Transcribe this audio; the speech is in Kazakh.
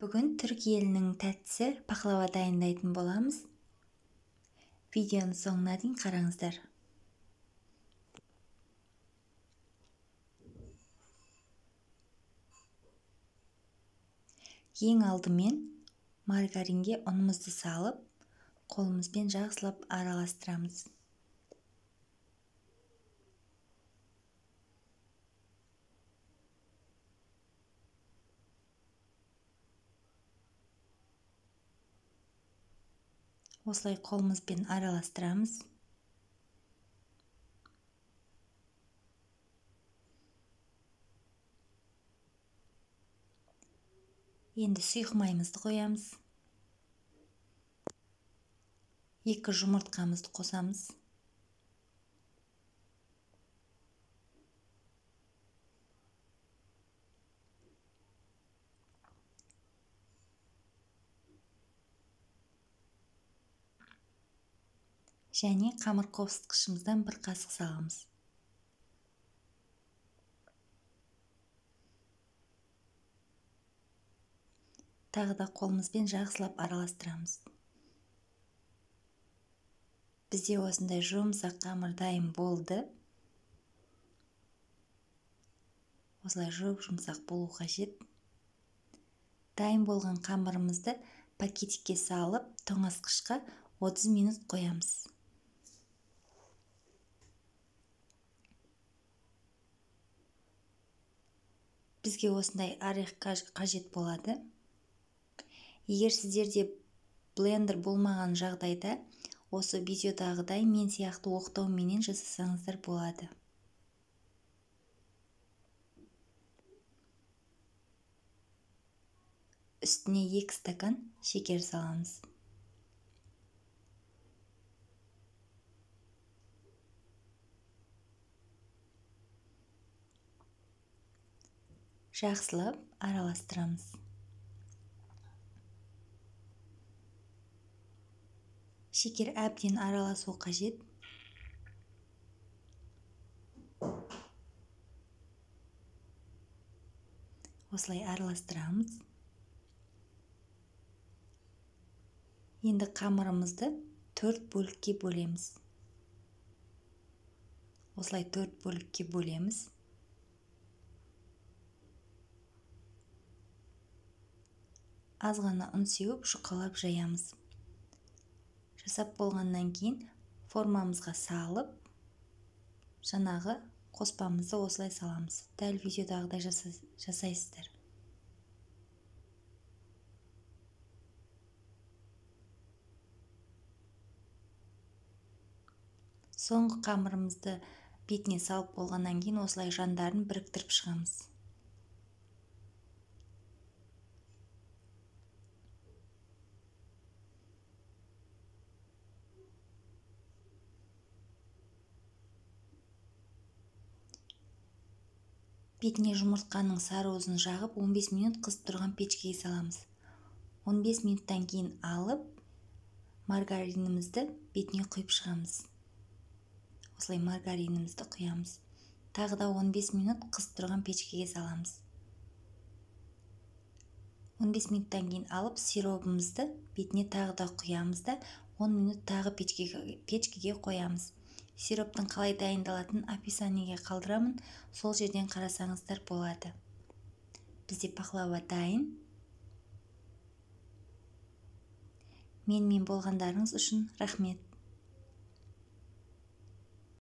Бүгін түрік елінің тәттісі пахлава дайындайтын боламыз. Видеоны соңына дейін қараңыздар. Ең алдымен маргаринге ұнымызды салып, қолымызбен жақсылап араластырамыз. Осылай қолымызбен араластырамыз. Енді сұйық майымызды қоямыз. 2 жұмыртқамызды қосамыз. Және қамыр қосқышымыздан 1 қасық саламыз. Тағы да қолымызбен жақсылап араластырамыз. Бізде осындай жұмсақ қамыр дайын болды. Осылай жұмсақ болу қажет. Дайын болған қамырымызды пакетикке салып, тоңазытқышқа 30 минут қоямыз. Бізге осындай орех қажет болады. Егер сіздерде блендер болмаған жағдайда, осы видеодағыдай мен сияқты оқтауменен жасасаңыздар болады. Үстіне 2 стакан шекер саламыз. Жақсылап араластырамыз. Шекер әбден араласу қажет. Осылай араластырамыз. Енді қамырымызды 4 бөлікке бөлеміз. Осылай 4 бөлікке бөлеміз. Аз ғана ұн сеуіп, жұқалап жаямыз. Жасап болғаннан кейін формамызға салып, жаңағы қоспамызды осылай саламыз. Дәл видеодағыдай жасайсыздар. Соңғы қамырымызды бетіне салып болғаннан кейін осылай жандарын біріктіріп шығамыз. Бетіне жұмыртқаның сарыуызын жағып 15 минут қызып тұрған печкеге саламыз. 15 минуттан кейін алып, маргаринімізді бетіне құйып шығамыз. Осылай маргаринімізді құямыз. Тағы да 15 минут қызып тұрған печкеге саламыз. 15 минуттан кейін алып, сиропымызды бетіне тағы да құямыз да 10 минут тағы печкеге қоямыз. Сироптың қалай дайындалатын описаниеге қалдырамын, сол жерден қарасаңыздар болады. Бізде пахлава дайын. Менімен болғандарыңыз үшін рахмет.